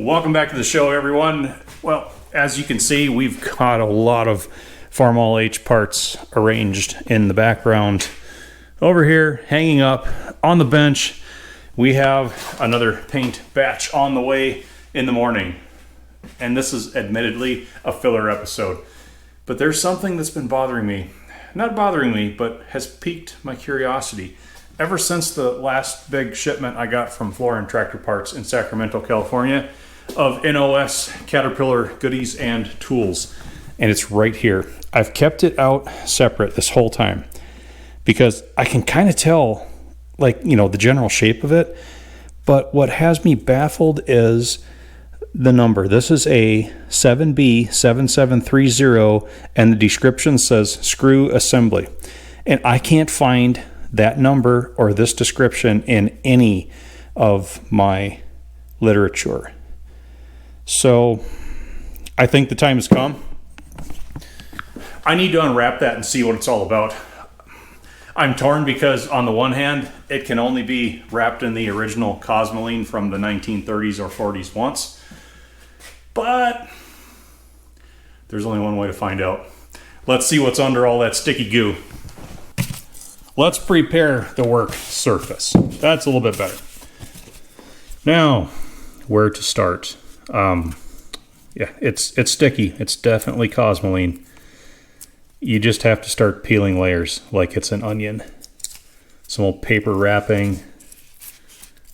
Welcome back to the show, everyone. Well, as you can see, we've got a lot of Farm All H parts arranged in the background. Over here, hanging up on the bench, we have another paint batch on the way in the morning. And this is admittedly a filler episode. But there's something that's been bothering me. Not bothering me, but has piqued my curiosity. Ever since the last big shipment I got from Floor & Tractor Parts in Sacramento, California, of NOS Caterpillar goodies and tools. And it's right here. I've kept it out separate this whole time because I can kind of tell, the general shape of it. But what has me baffled is the number. This is a 7B7730, and the description says screw assembly. And I can't find that number or this description in any of my literature. So I think the time has come. I need to unwrap that and see what it's all about. I'm torn because on the one hand, it can only be wrapped in the original Cosmoline from the 1930s or 40s once. But there's only one way to find out. Let's see what's under all that sticky goo. Let's prepare the work surface. That's a little bit better. Now, where to start? It's sticky. It's definitely Cosmoline. You just have to start peeling layers like it's an onion. Some old paper wrapping.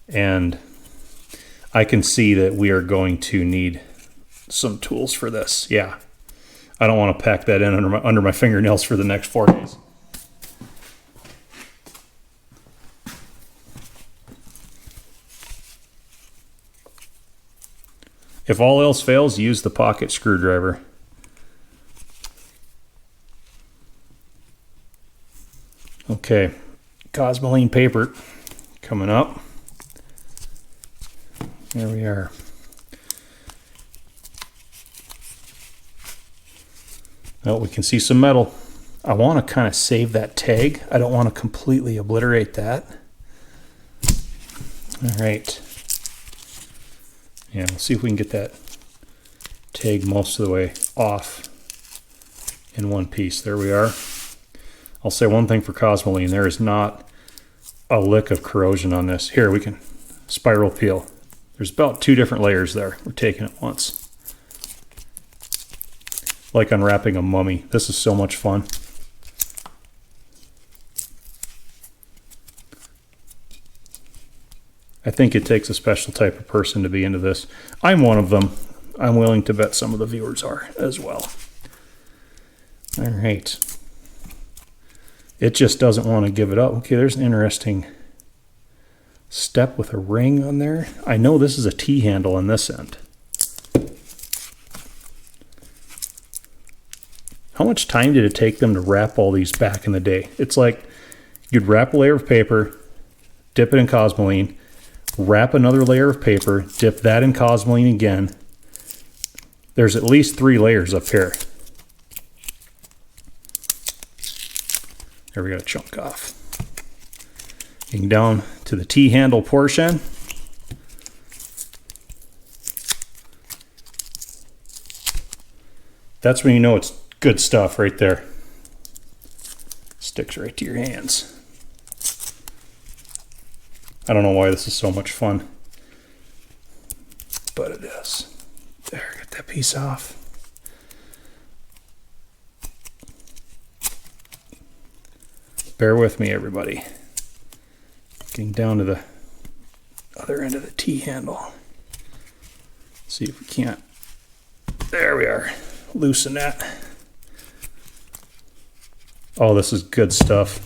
And I can see that we are going to need some tools for this. Yeah. I don't want to pack that in under my fingernails for the next 4 days. If all else fails, use the pocket screwdriver. Okay, Cosmoline paper coming up. There we are. Oh, we can see some metal. I want to kind of save that tag. I don't want to completely obliterate that. All right. Yeah, we'll see if we can get that tag most of the way off in one piece. There we are. I'll say one thing for Cosmoline. There is not a lick of corrosion on this. Here, we can spiral peel. There's about 2 different layers there. We're taking it once. Like unwrapping a mummy. This is so much fun. I think it takes a special type of person to be into this. I'm one of them. I'm willing to bet some of the viewers are as well. All right. It just doesn't want to give it up. Okay, there's an interesting step with a ring on there. I know this is a T-handle on this end. How much time did it take them to wrap all these back in the day? It's like you'd wrap a layer of paper, dip it in Cosmoline, wrap another layer of paper, dip that in Cosmoline again. There's at least 3 layers up here. There we got a chunk off. Getting down to the T-handle portion. That's when you know it's good stuff right there. Sticks right to your hands. I don't know why this is so much fun, but it is. There, get that piece off. Bear with me, everybody. Getting down to the other end of the T-handle. See if we can't. There we are. Loosen that. Oh, this is good stuff.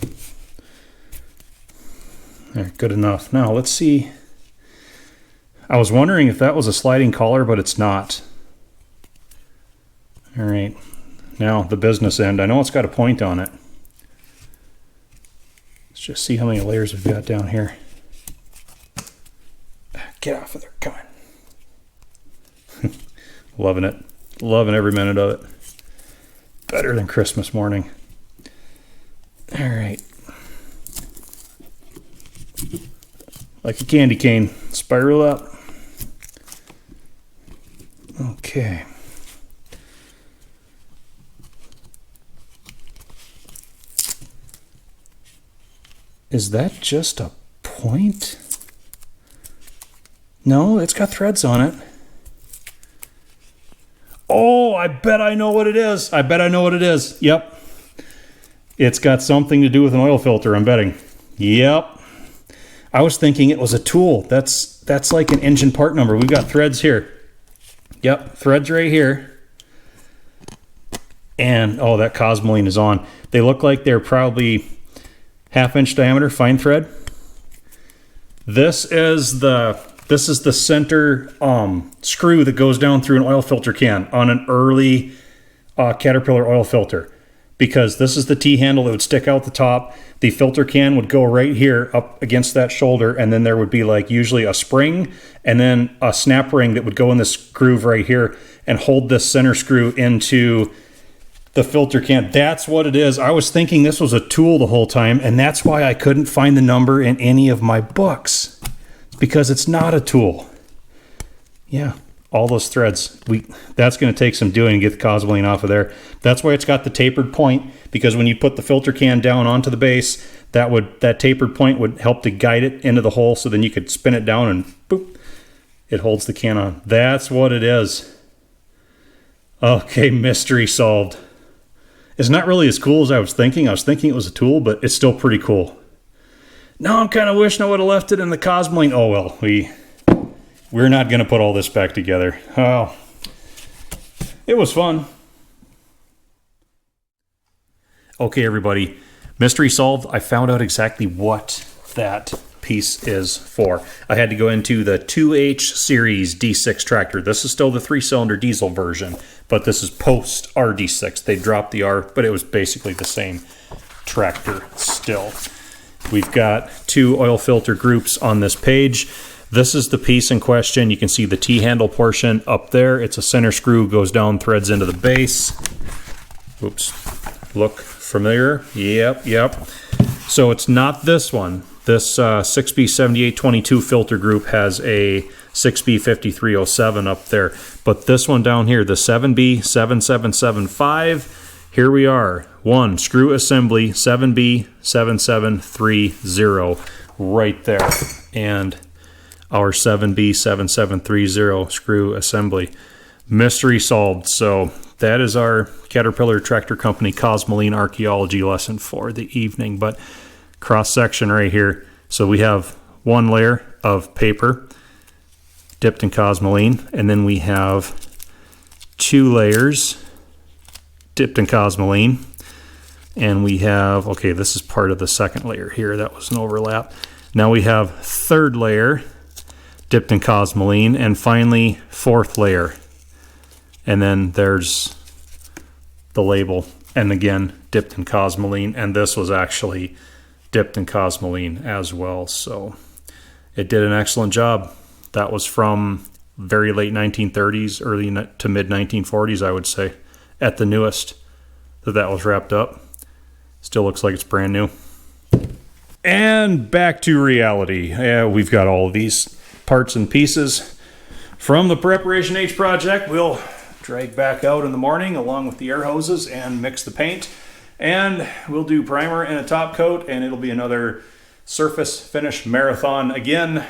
There, good enough. Now, let's see. I was wondering if that was a sliding collar, but it's not. All right. Now, the business end. I know it's got a point on it. Let's just see how many layers we've got down here. Get off of there. Come on. Loving it. Loving every minute of it. Better than Christmas morning. All right. Like a candy cane. Spiral up. Okay. Is that just a point? No, it's got threads on it. Oh, I bet I know what it is. I bet I know what it is. Yep. It's got something to do with an oil filter, I'm betting. Yep. I was thinking it was a tool. That's like an engine part number. We've got threads here. Yep, threads right here. And, oh, that Cosmoline is on. They look like they're probably 1/2 inch diameter fine thread. This is the center screw that goes down through an oil filter can on an early Caterpillar oil filter, because this is the T-handle that would stick out the top. The filter can would go right here up against that shoulder, and then there would be like usually a spring and then a snap ring that would go in this groove right here and hold this center screw into the filter can. That's what it is. I was thinking this was a tool the whole time, and that's why I couldn't find the number in any of my books, because it's not a tool. Yeah, all those threads. That's going to take some doing to get the Cosmoline off of there. That's why it's got the tapered point, because when you put the filter can down onto the base, that tapered point would help to guide it into the hole, so then you could spin it down and boop, it holds the can on. That's what it is. Okay, mystery solved. It's not really as cool as I was thinking. I was thinking it was a tool, but it's still pretty cool. Now I'm kind of wishing I would have left it in the Cosmoline. Oh well, we're not going to put all this back together. Oh, it was fun. Okay, everybody, mystery solved. I found out exactly what that piece is for. I had to go into the 2H series D6 tractor. This is still the 3-cylinder diesel version, but this is post RD6. They dropped the R, but it was basically the same tractor still. We've got 2 oil filter groups on this page. This is the piece in question. You can see the T-handle portion up there. It's a center screw, goes down, threads into the base. Oops. Look familiar? Yep. So it's not this one. This 6B7822 filter group has a 6B5307 up there. But this one down here, the 7B7775, here we are. 1 screw assembly, 7B7730 right there. And our 7B7730 screw assembly. Mystery solved. So that is our Caterpillar Tractor Company Cosmoline archaeology lesson for the evening. But cross section right here. So we have 1 layer of paper dipped in Cosmoline, and then we have 2 layers dipped in Cosmoline, and we have, okay, this is part of the second layer here. That was an overlap. Now we have 3rd layer dipped in Cosmoline, and finally 4th layer. And then there's the label, and again dipped in Cosmoline, and this was actually dipped in Cosmoline as well. So it did an excellent job. That was from very late 1930s, early to mid 1940s, I would say, at the newest that was wrapped up. Still looks like it's brand new. And back to reality. Yeah, we've got all of these parts and pieces from the Preparation H project. We'll drag back out in the morning along with the air hoses and mix the paint. And we'll do primer and a top coat, and it'll be another surface finish marathon again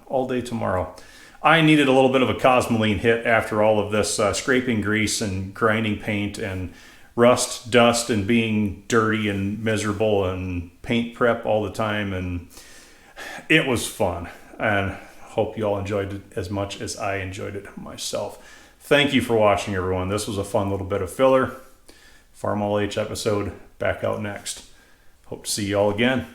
all day tomorrow. I needed a little bit of a Cosmoline hit after all of this scraping grease and grinding paint and rust, dust, and being dirty and miserable and paint prep all the time. And it was fun. And hope you all enjoyed it as much as I enjoyed it myself. Thank you for watching, everyone. This was a fun little bit of filler. Farm All H episode back out next. Hope to see you all again.